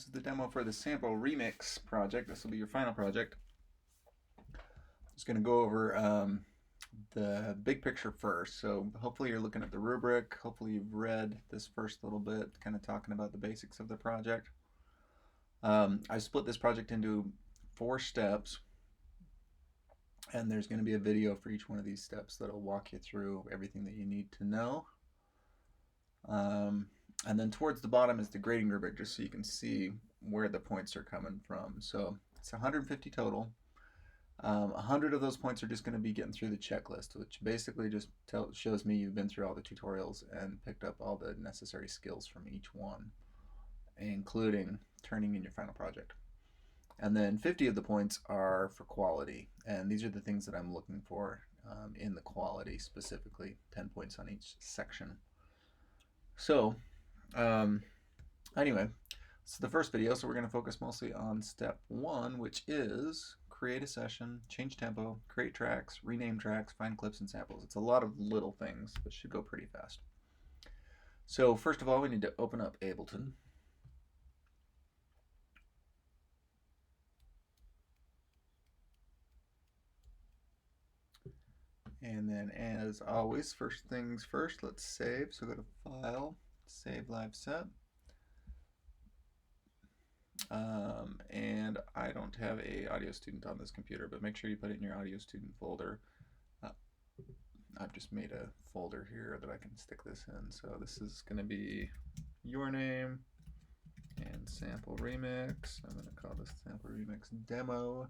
is the demo for the sample remix project. This will be your final project. Just going to go over the big picture first. So hopefully you're looking at the rubric. Hopefully you've read this first little bit, kind of talking about the basics of the project. I split this project into 4 steps, and there's going to be a video for each one of these steps that'll walk you through everything that you need to know. And then towards the bottom is the grading rubric, just so you can see where the points are coming from. So it's 150 total. 100 of those points are just going to be getting through the checklist, which basically just shows me you've been through all the tutorials and picked up all the necessary skills from each one, including turning in your final project. And then 50 of the points are for quality, and these are the things that I'm looking for in the quality specifically, 10 points on each section. So anyway, it's the first video, so we're going to focus mostly on step 1, which is create a session, change tempo, create tracks, rename tracks, find clips and samples. It's a lot of little things, but should go pretty fast. So first of all, we need to open up Ableton. And then, as always, first things first, let's save. So go to File, Save Live Set. And I don't have a audio student on this computer, but make sure you put it in your audio student folder. I've just made a folder here that I can stick this in. So this is going to be your name and sample remix. I'm going to call this sample remix demo.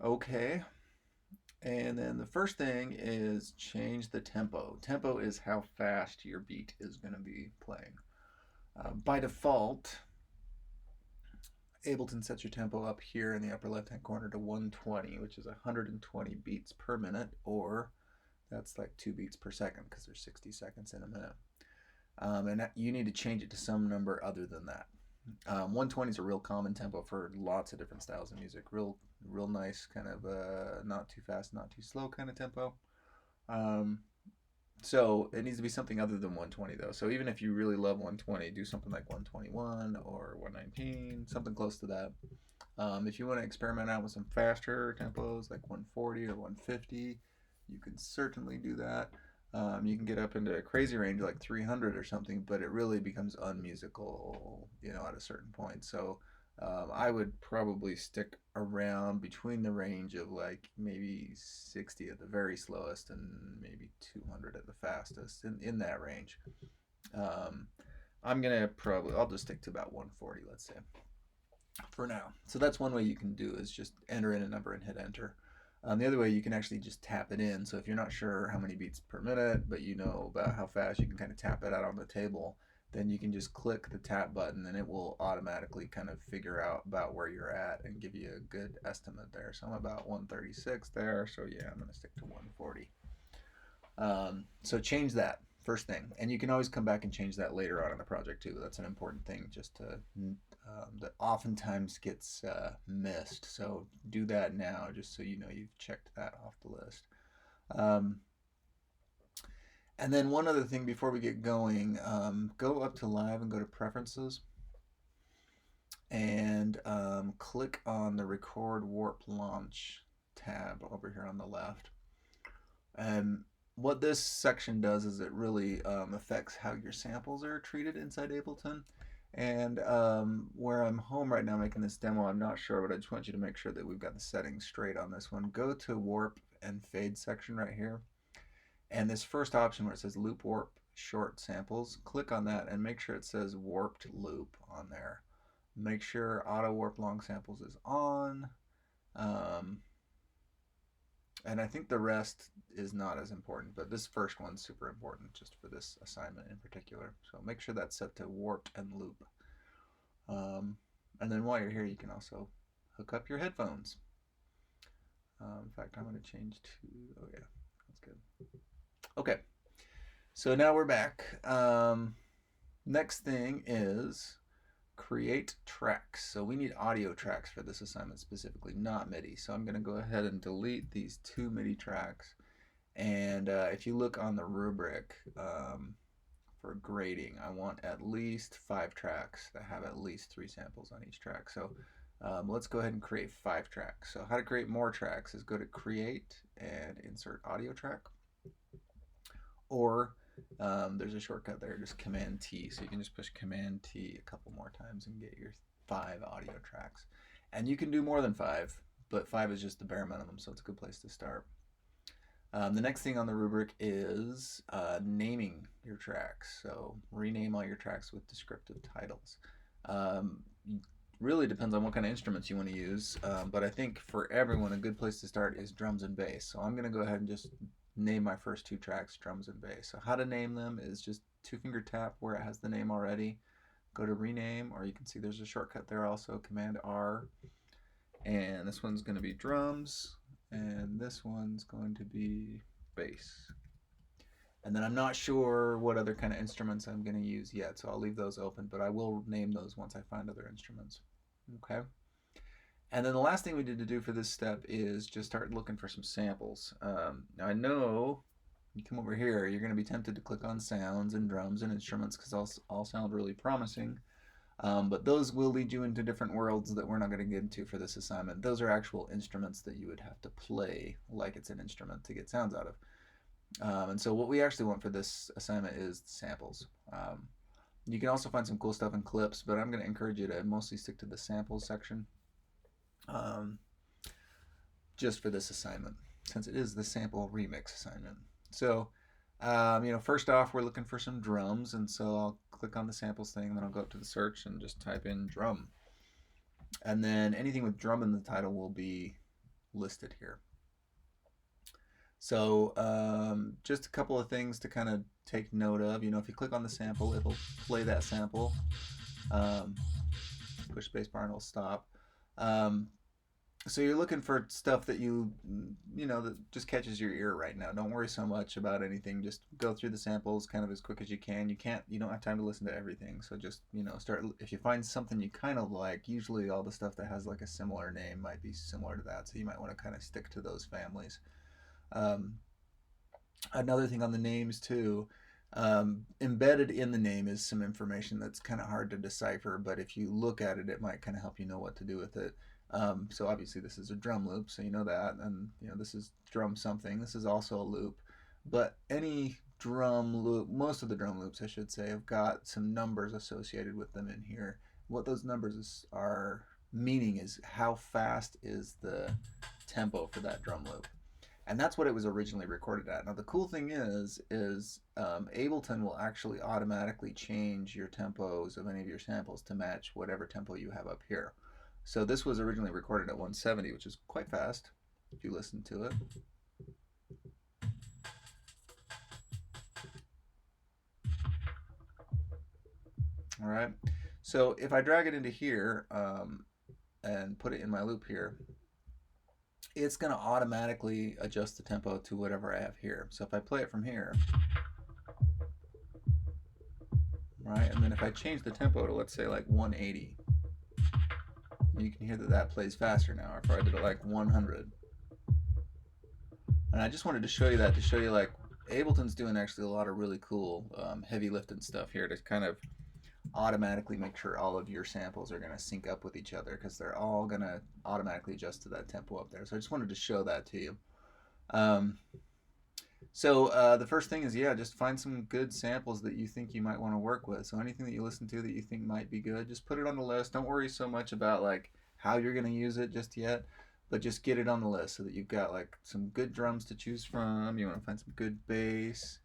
Okay. And then the first thing is change the tempo. Tempo is how fast your beat is going to be playing. By default, Ableton sets your tempo up here in the upper left-hand corner to 120, which is 120 beats per minute, or that's like 2 beats per second because there's 60 seconds in a minute. And you need to change it to some number other than that. 120 is a real common tempo for lots of different styles of music. Real nice, kind of not too fast, not too slow kind of tempo. So it needs to be something other than 120 though. So even if you really love 120, do something like 121 or 119, something close to that. If you want to experiment out with some faster tempos like 140 or 150, you can certainly do that. You can get up into a crazy range like 300 or something, but it really becomes unmusical, at a certain point. So I would probably stick around between the range of like maybe 60 at the very slowest and maybe 200 at the fastest, in that range. I'll just stick to about 140, let's say, for now. So that's one way you can do, is just enter in a number and hit enter. The other way, you can actually just tap it in. So if you're not sure how many beats per minute, but you know about how fast you can kind of tap it out on the table, then you can just click the tap button and it will automatically kind of figure out about where you're at and give you a good estimate there. So I'm about 136 there. So yeah, I'm going to stick to 140. So change that first thing, and you can always come back and change that later on in the project too. That's an important thing, just to that oftentimes gets missed. So do that now, just so you know you've checked that off the list. And then one other thing before we get going, go up to Live and go to Preferences, and click on the Record Warp Launch tab over here on the left. And what this section does is it really affects how your samples are treated inside Ableton. And where I'm home right now making this demo, I'm not sure, but I just want you to make sure that we've got the settings straight on this one. Go to Warp and Fade section right here. And this first option where it says Loop Warp Short Samples, click on that and make sure it says Warped Loop on there. Make sure Auto Warp Long Samples is on. And I think the rest is not as important, but this first one's super important just for this assignment in particular. So make sure that's set to warped and loop. And then while you're here, you can also hook up your headphones. In fact, I'm going to change to, oh yeah, that's good. Okay, so now we're back. Next thing is create tracks. So we need audio tracks for this assignment specifically, not MIDI. So I'm going to go ahead and delete these 2 MIDI tracks. And if you look on the rubric, for grading, I want at least 5 tracks that have at least 3 samples on each track. So let's go ahead and create 5 tracks. So how to create more tracks is go to create and insert audio track, or there's a shortcut there, just Command T. So you can just push Command T a couple more times and get your 5 audio tracks. And you can do more than 5, but 5 is just the bare minimum, so it's a good place to start. The next thing on the rubric is naming your tracks. So rename all your tracks with descriptive titles. Really depends on what kind of instruments you want to use, but I think for everyone a good place to start is drums and bass. So I'm going to go ahead and just name my first 2 tracks drums and bass. So how to name them is just 2-finger tap where it has the name already. Go to rename, or you can see there's a shortcut there also, Command R. And this one's going to be drums, and this one's going to be bass. And then I'm not sure what other kind of instruments I'm going to use yet, so I'll leave those open, but I will name those once I find other instruments. Okay. And then the last thing we need to do for this step is just start looking for some samples. Now I know you come over here, you're going to be tempted to click on sounds and drums and instruments because all sound really promising. But those will lead you into different worlds that we're not going to get into for this assignment. Those are actual instruments that you would have to play like it's an instrument to get sounds out of. And so what we actually want for this assignment is samples. You can also find some cool stuff in clips, but I'm going to encourage you to mostly stick to the samples section just for this assignment, since it is the sample remix assignment. So, first off, we're looking for some drums, and so I'll click on the samples thing, and then I'll go up to the search and just type in drum. And then anything with drum in the title will be listed here. So just a couple of things to kind of take note of. If you click on the sample, it'll play that sample. Push spacebar and it'll stop. So you're looking for stuff that that just catches your ear right now. Don't worry so much about anything. Just go through the samples kind of as quick as you can. You don't have time to listen to everything. So just, start, if you find something you kind of like, usually all the stuff that has like a similar name might be similar to that. So you might want to kind of stick to those families. Another thing on the names too, embedded in the name is some information that's kind of hard to decipher, but if you look at it, it might kind of help you know what to do with it. So obviously this is a drum loop, so you know that, and this is drum something. This is also a loop, but any drum loop, most of the drum loops I should say, have got some numbers associated with them in here. What those numbers are meaning is how fast is the tempo for that drum loop. And that's what it was originally recorded at. Now the cool thing is Ableton will actually automatically change your tempos of any of your samples to match whatever tempo you have up here. So this was originally recorded at 170, which is quite fast if you listen to it. All right. So if I drag it into here and put it in my loop here, it's going to automatically adjust the tempo to whatever I have here. So if I play it from here, right, and then if I change the tempo to, let's say, like 180, you can hear that plays faster now. Or if I did it like 100. And I just wanted to show you that, to show you like Ableton's doing actually a lot of really cool heavy lifting stuff here to kind of automatically make sure all of your samples are going to sync up with each other, because they're all going to automatically adjust to that tempo up there. So I just wanted to show that to you. The first thing is, just find some good samples that you think you might want to work with. So anything that you listen to that you think might be good, just put it on the list. Don't worry so much about like how you're going to use it just yet, but just get it on the list so that you've got like some good drums to choose from. You want to find some good bass.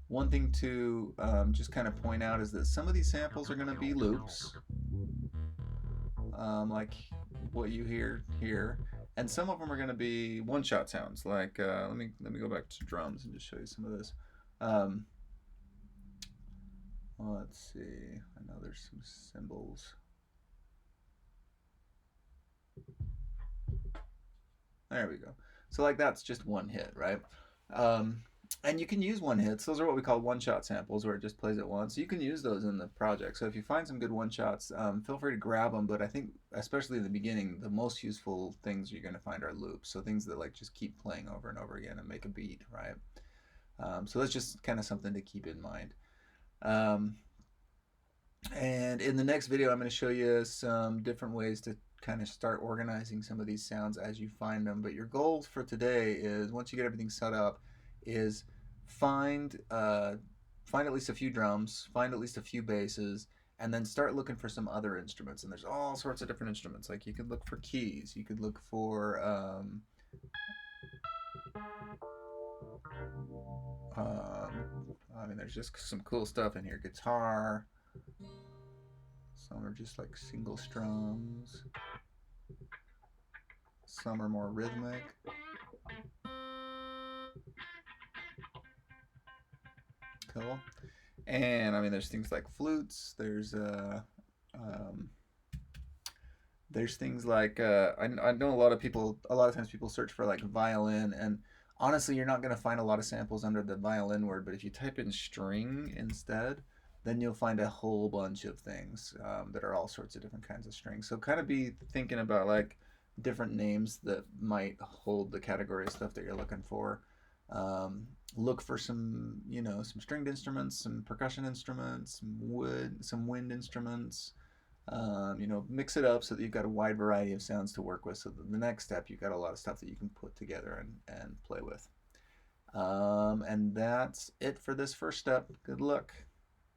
One thing to just kind of point out is that some of these samples are going to be loops, like what you hear here, and some of them are going to be one-shot sounds. Like let me go back to drums and just show you some of this. Let's see. I know there's some cymbals. There we go. So like that's just one hit, right? And you can use one hits. Those are what we call one-shot samples, where it just plays it once. You can use those in the project. So if you find some good one-shots, feel free to grab them. But I think, especially in the beginning, the most useful things you're going to find are loops. So things that like just keep playing over and over again and make a beat, right? So that's just kind of something to keep in mind. Um, and in the next video, I'm going to show you some different ways to kind of start organizing some of these sounds as you find them. But your goal for today is, once you get everything set up, is find find at least a few drums, find at least a few basses, and then start looking for some other instruments. And there's all sorts of different instruments. Like you could look for keys, you could look for I mean, there's just some cool stuff in here. Guitar. Some are just like single strums. Some are more rhythmic. Cool. And I mean, there's things like flutes. Um, there's things like I know a lot of people. A lot of times people search for like violin, and honestly, you're not going to find a lot of samples under the violin word. But if you type in string instead, then you'll find a whole bunch of things that are all sorts of different kinds of strings. So kind of be thinking about like different names that might hold the category of stuff that you're looking for. Um, Look for some, some stringed instruments, some percussion instruments, some wind instruments. Mix it up so that you've got a wide variety of sounds to work with. So that the next step, you've got a lot of stuff that you can put together and play with. And that's it for this first step. Good luck.